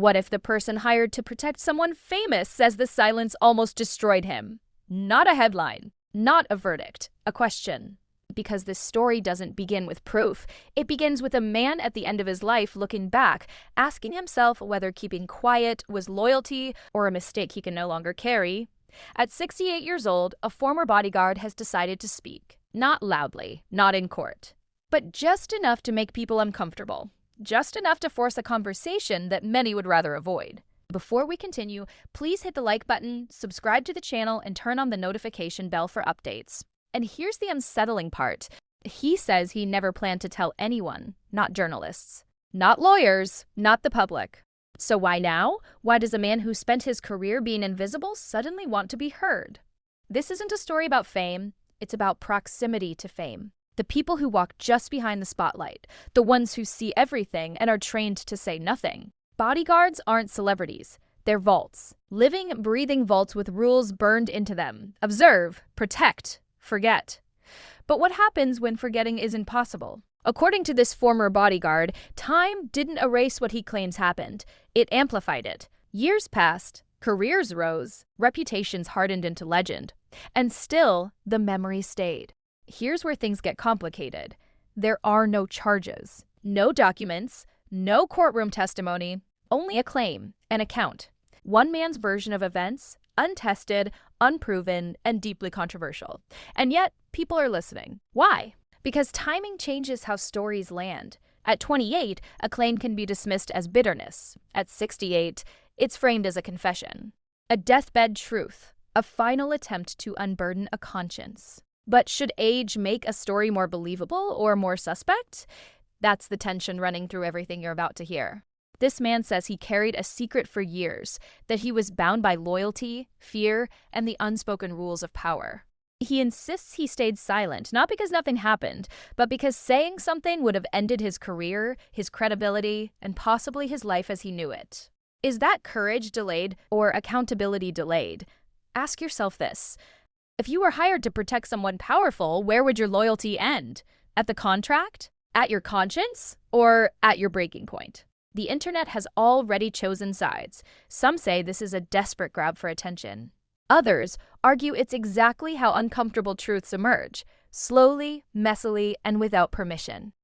What if the person hired to protect someone famous says the silence almost destroyed him? Not a headline, not a verdict, a question. Because this story doesn't begin with proof. It begins with a man at the end of his life looking back, asking himself whether keeping quiet was loyalty or a mistake he can no longer carry. At 68 years old, a former bodyguard has decided to speak. Not loudly, not in court, but just enough to make people uncomfortable. Just enough to force a conversation that many would rather avoid. Before we continue, please hit the like button, subscribe to the channel, and turn on the notification bell for updates. And here's the unsettling part. He says he never planned to tell anyone, not journalists, not lawyers, not the public. So why now? Why does a man who spent his career being invisible suddenly want to be heard? This isn't a story about fame, it's about proximity to fame. The people who walk just behind the spotlight, the ones who see everything and are trained to say nothing. Bodyguards aren't celebrities. They're vaults. Living, breathing vaults with rules burned into them. Observe, protect, forget. But what happens when forgetting is impossible? According to this former bodyguard, time didn't erase what he claims happened. It amplified it. Years passed, careers rose, reputations hardened into legend. And still, the memory stayed. Here's where things get complicated. There are no charges, no documents, no courtroom testimony, only a claim, an account. One man's version of events, untested, unproven, and deeply controversial. And yet, people are listening. Why? Because timing changes how stories land. At 28, a claim can be dismissed as bitterness. At 68, it's framed as a confession. A deathbed truth, a final attempt to unburden a conscience. But should age make a story more believable or more suspect? That's the tension running through everything you're about to hear. This man says he carried a secret for years, that he was bound by loyalty, fear, and the unspoken rules of power. He insists he stayed silent, not because nothing happened, but because saying something would have ended his career, his credibility, and possibly his life as he knew it. Is that courage delayed or accountability delayed? Ask yourself this. If you were hired to protect someone powerful, where would your loyalty end? At the contract? At your conscience? Or at your breaking point? The internet has already chosen sides. Some say this is a desperate grab for attention. Others argue it's exactly how uncomfortable truths emerge, slowly, messily, and without permission.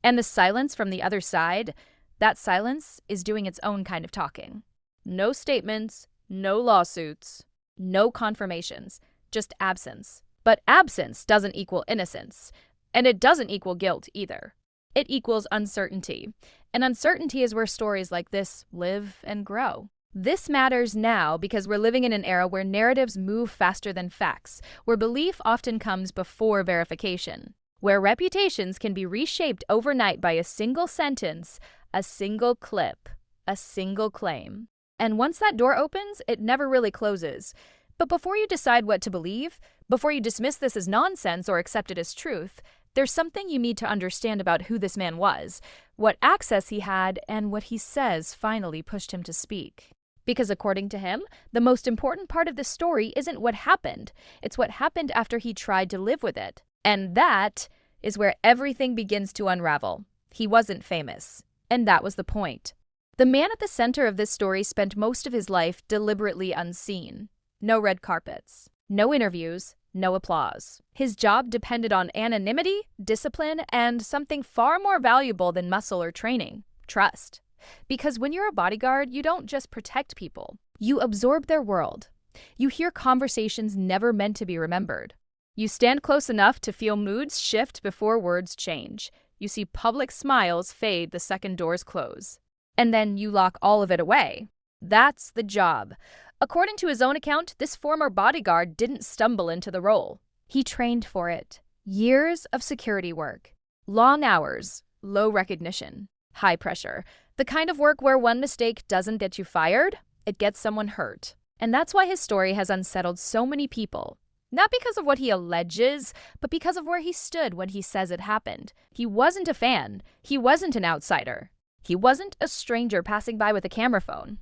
And the silence from the other side, that silence is doing its own kind of talking. No statements, no lawsuits, no confirmations. Just absence. But absence doesn't equal innocence, and it doesn't equal guilt either. It equals uncertainty, and uncertainty is where stories like this live and grow. This matters now because we're living in an era where narratives move faster than facts, where belief often comes before verification, where reputations can be reshaped overnight by a single sentence, a single clip, a single claim. And once that door opens, it never really closes. But before you decide what to believe, before you dismiss this as nonsense or accept it as truth, there's something you need to understand about who this man was, what access he had, and what he says finally pushed him to speak. Because according to him, the most important part of the story isn't what happened, it's what happened after he tried to live with it. And that is where everything begins to unravel. He wasn't famous, and that was the point. The man at the center of this story spent most of his life deliberately unseen. No red carpets, no interviews, no applause. His job depended on anonymity, discipline, and something far more valuable than muscle or training, trust. Because when you're a bodyguard, you don't just protect people. You absorb their world. You hear conversations never meant to be remembered. You stand close enough to feel moods shift before words change. You see public smiles fade the second doors close. And then you lock all of it away. That's the job. According to his own account, this former bodyguard didn't stumble into the role. He trained for it. Years of security work. Long hours, low recognition, high pressure. The kind of work where one mistake doesn't get you fired, it gets someone hurt. And that's why his story has unsettled so many people. Not because of what he alleges, but because of where he stood when he says it happened. He wasn't a fan. He wasn't an outsider. He wasn't a stranger passing by with a camera phone.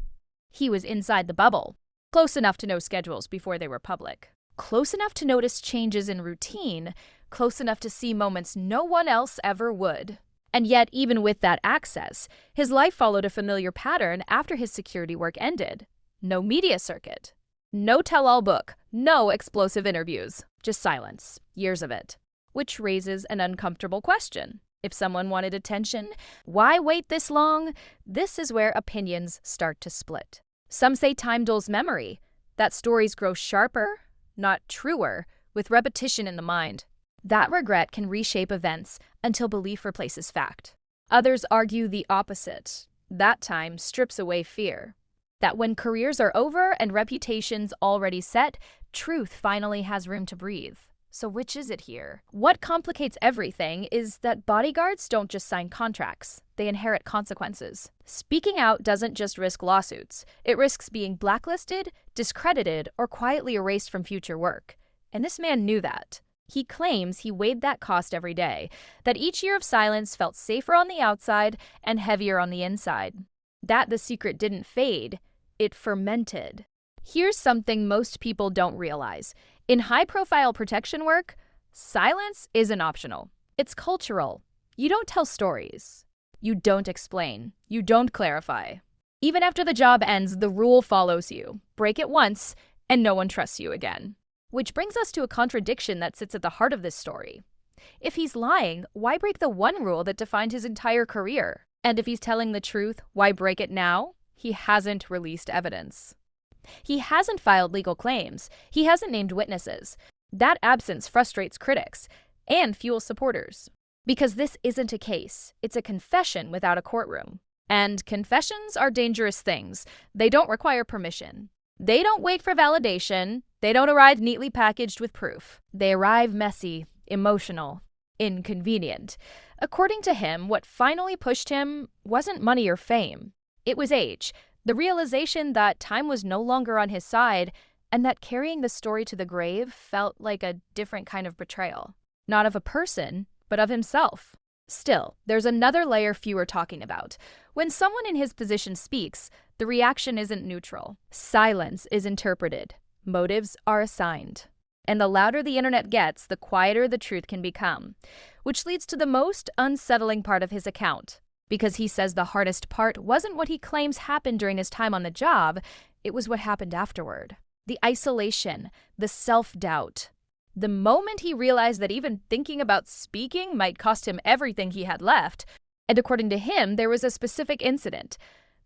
He was inside the bubble. Close enough to know schedules before they were public. Close enough to notice changes in routine. Close enough to see moments no one else ever would. And yet, even with that access, his life followed a familiar pattern after his security work ended. No media circuit. No tell-all book. No explosive interviews. Just silence. Years of it. Which raises an uncomfortable question. If someone wanted attention, why wait this long? This is where opinions start to split. Some say time dulls memory, that stories grow sharper, not truer, with repetition in the mind. That regret can reshape events until belief replaces fact. Others argue the opposite. That time strips away fear. That when careers are over and reputations already set, truth finally has room to breathe. So which is it here? What complicates everything is that bodyguards don't just sign contracts. They inherit consequences. Speaking out doesn't just risk lawsuits. It risks being blacklisted, discredited, or quietly erased from future work. And this man knew that. He claims he weighed that cost every day, that each year of silence felt safer on the outside and heavier on the inside. That the secret didn't fade, it fermented. Here's something most people don't realize. In high-profile protection work, silence isn't optional. It's cultural. You don't tell stories. You don't explain. You don't clarify. Even after the job ends, the rule follows you. Break it once, and no one trusts you again. Which brings us to a contradiction that sits at the heart of this story. If he's lying, why break the one rule that defined his entire career? And if he's telling the truth, why break it now? He hasn't released evidence. He hasn't filed legal claims. He hasn't named witnesses. That absence frustrates critics and fuels supporters. Because this isn't a case. It's a confession without a courtroom. And confessions are dangerous things. They don't require permission. They don't wait for validation. They don't arrive neatly packaged with proof. They arrive messy, emotional, inconvenient. According to him, what finally pushed him wasn't money or fame. It was age. The realization that time was no longer on his side, and that carrying the story to the grave felt like a different kind of betrayal. Not of a person, but of himself. Still, there's another layer few are talking about. When someone in his position speaks, the reaction isn't neutral. Silence is interpreted. Motives are assigned. And the louder the internet gets, the quieter the truth can become. Which leads to the most unsettling part of his account. Because he says the hardest part wasn't what he claims happened during his time on the job, it was what happened afterward. The isolation, the self-doubt. The moment he realized that even thinking about speaking might cost him everything he had left, and according to him, there was a specific incident,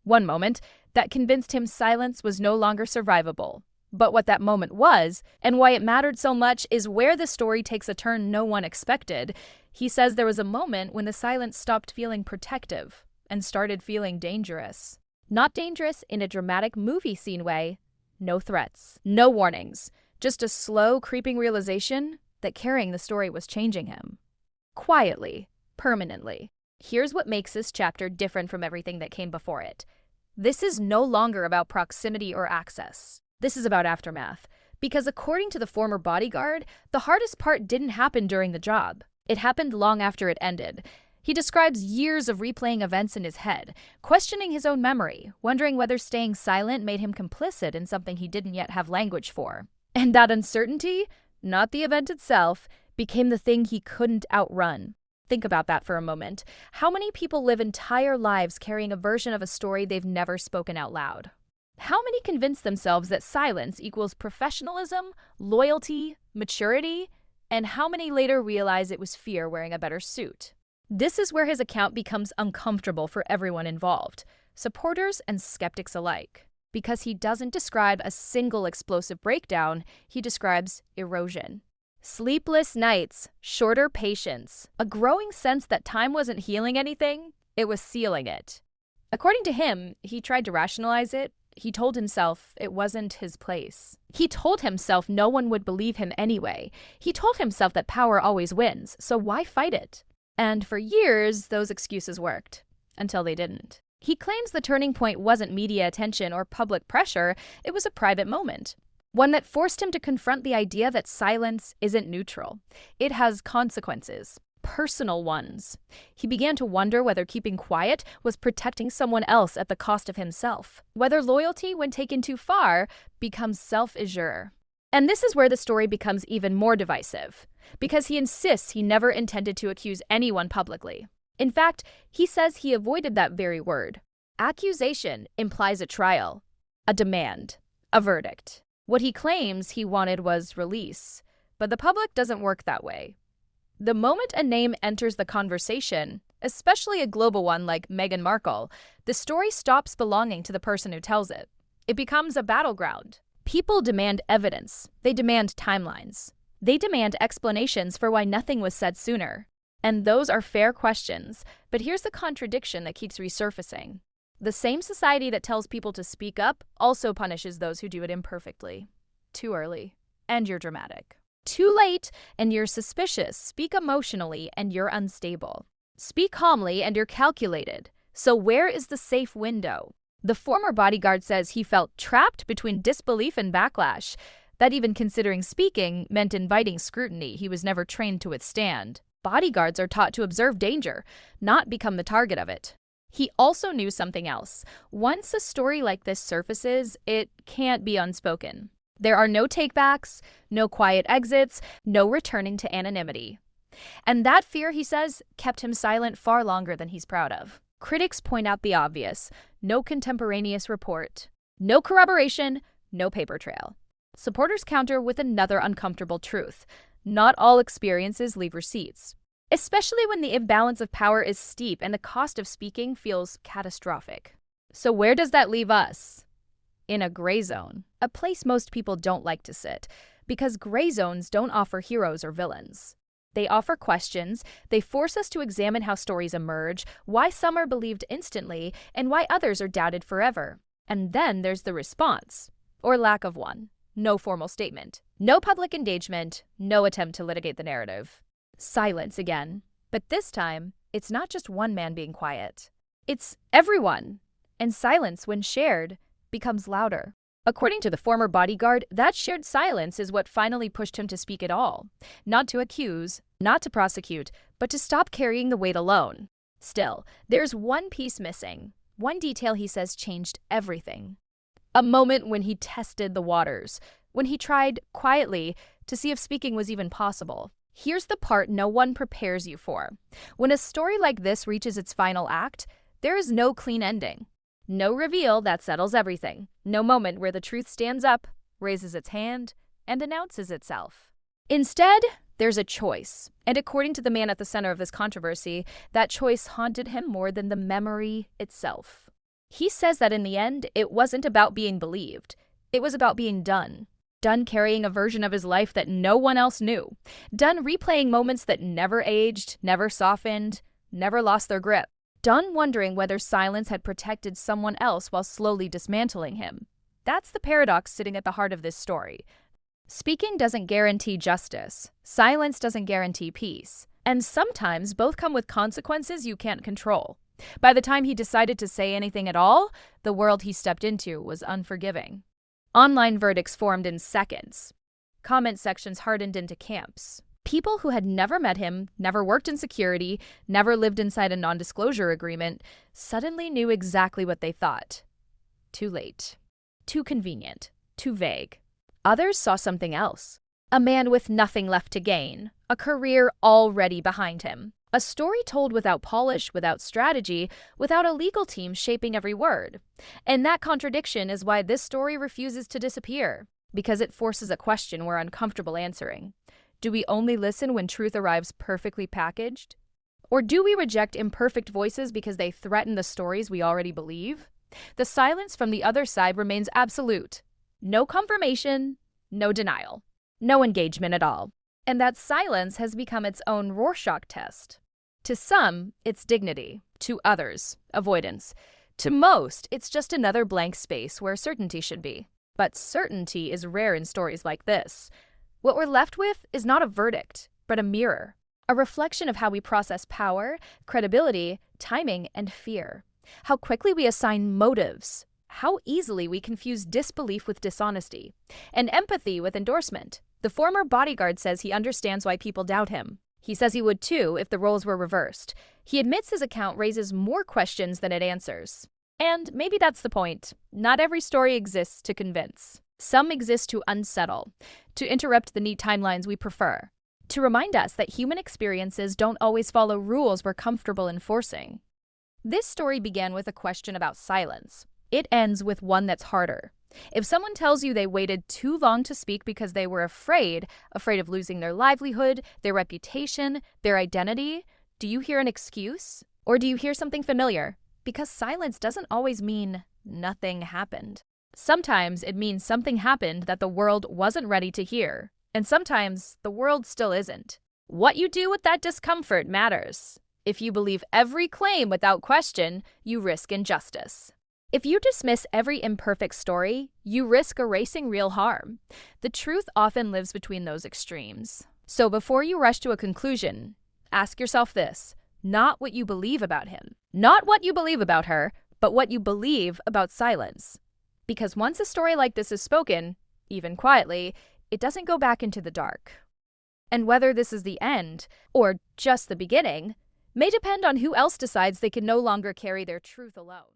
one moment, that convinced him silence was no longer survivable. But what that moment was, and why it mattered so much, is where the story takes a turn no one expected. He says there was a moment when the silence stopped feeling protective and started feeling dangerous. Not dangerous in a dramatic movie scene way. No threats, no warnings, just a slow, creeping realization that carrying the story was changing him. Quietly, permanently. Here's what makes this chapter different from everything that came before it. This is no longer about proximity or access. This is about aftermath. Because according to the former bodyguard, the hardest part didn't happen during the job. It happened long after it ended. He describes years of replaying events in his head, questioning his own memory, wondering whether staying silent made him complicit in something he didn't yet have language for. And that uncertainty, not the event itself, became the thing he couldn't outrun. Think about that for a moment. How many people live entire lives carrying a version of a story they've never spoken out loud? How many convince themselves that silence equals professionalism, loyalty, maturity, and how many later realize it was fear wearing a better suit? This is where his account becomes uncomfortable for everyone involved, supporters and skeptics alike. Because he doesn't describe a single explosive breakdown, he describes erosion. Sleepless nights, shorter patience, a growing sense that time wasn't healing anything, it was sealing it. According to him, he tried to rationalize it. He told himself it wasn't his place. He told himself no one would believe him anyway. He told himself that power always wins, so why fight it? And for years, those excuses worked, until they didn't. He claims the turning point wasn't media attention or public pressure, it was a private moment. One that forced him to confront the idea that silence isn't neutral. It has consequences. Personal ones. He began to wonder whether keeping quiet was protecting someone else at the cost of himself. Whether loyalty, when taken too far, becomes self-azure. And this is where the story becomes even more divisive, because he insists he never intended to accuse anyone publicly. In fact, he says he avoided that very word. Accusation implies a trial, a demand, a verdict. What he claims he wanted was release, but the public doesn't work that way. The moment a name enters the conversation, especially a global one like Meghan Markle, the story stops belonging to the person who tells it. It becomes a battleground. People demand evidence. They demand timelines. They demand explanations for why nothing was said sooner. And those are fair questions, but here's the contradiction that keeps resurfacing. The same society that tells people to speak up also punishes those who do it imperfectly. Too early, and you're dramatic. Too late, and you're suspicious. Speak emotionally, and you're unstable. Speak calmly, and you're calculated. So where is the safe window? The former bodyguard says he felt trapped between disbelief and backlash, that even considering speaking meant inviting scrutiny he was never trained to withstand. Bodyguards are taught to observe danger, not become the target of it. He also knew something else. Once a story like this surfaces, it can't be unspoken. There are no takebacks, no quiet exits, no returning to anonymity. And that fear, he says, kept him silent far longer than he's proud of. Critics point out the obvious: no contemporaneous report, no corroboration, no paper trail. Supporters counter with another uncomfortable truth: not all experiences leave receipts, especially when the imbalance of power is steep and the cost of speaking feels catastrophic. So where does that leave us? In a gray zone, a place most people don't like to sit, because gray zones don't offer heroes or villains. They offer questions. They force us to examine how stories emerge, why some are believed instantly, and why others are doubted forever. And then there's the response, or lack of one. No formal statement, no public engagement, no attempt to litigate the narrative. Silence again. But this time, it's not just one man being quiet. It's everyone. And silence, when shared, becomes louder. According to the former bodyguard, that shared silence is what finally pushed him to speak at all. Not to accuse, not to prosecute, but to stop carrying the weight alone. Still, there's one piece missing. One detail he says changed everything. A moment when he tested the waters, when he tried, quietly, to see if speaking was even possible. Here's the part no one prepares you for. When a story like this reaches its final act, there is no clean ending. No reveal that settles everything. No moment where the truth stands up, raises its hand, and announces itself. Instead, there's a choice. And according to the man at the center of this controversy, that choice haunted him more than the memory itself. He says that in the end, it wasn't about being believed. It was about being done. Done carrying a version of his life that no one else knew. Done replaying moments that never aged, never softened, never lost their grip. Done wondering whether silence had protected someone else while slowly dismantling him. That's the paradox sitting at the heart of this story. Speaking doesn't guarantee justice. Silence doesn't guarantee peace. And sometimes both come with consequences you can't control. By the time he decided to say anything at all, the world he stepped into was unforgiving. Online verdicts formed in seconds. Comment sections hardened into camps. People who had never met him, never worked in security, never lived inside a non-disclosure agreement, suddenly knew exactly what they thought. Too late. Too convenient. Too vague. Others saw something else. A man with nothing left to gain. A career already behind him. A story told without polish, without strategy, without a legal team shaping every word. And that contradiction is why this story refuses to disappear, because it forces a question we're uncomfortable answering. Do we only listen when truth arrives perfectly packaged? Or do we reject imperfect voices because they threaten the stories we already believe? The silence from the other side remains absolute. No confirmation, no denial, no engagement at all. And that silence has become its own Rorschach test. To some, it's dignity. To others, avoidance. To most, it's just another blank space where certainty should be. But certainty is rare in stories like this. What we're left with is not a verdict, but a mirror. A reflection of how we process power, credibility, timing, and fear. How quickly we assign motives. How easily we confuse disbelief with dishonesty. And empathy with endorsement. The former bodyguard says he understands why people doubt him. He says he would too if the roles were reversed. He admits his account raises more questions than it answers. And maybe that's the point. Not every story exists to convince. Some exist to unsettle, to interrupt the neat timelines we prefer. to remind us that human experiences don't always follow rules we're comfortable enforcing. This story began with a question about silence. It ends with one that's harder. If someone tells you they waited too long to speak because they were afraid of losing their livelihood, their reputation, their identity, do you hear an excuse? Or do you hear something familiar? Because silence doesn't always mean nothing happened. Sometimes it means something happened that the world wasn't ready to hear. And sometimes the world still isn't. What you do with that discomfort matters. If you believe every claim without question, you risk injustice. If you dismiss every imperfect story, you risk erasing real harm. The truth often lives between those extremes. So before you rush to a conclusion, ask yourself this: not what you believe about him, not what you believe about her, but what you believe about silence. Because once a story like this is spoken, even quietly, it doesn't go back into the dark. And whether this is the end, or just the beginning, may depend on who else decides they can no longer carry their truth alone.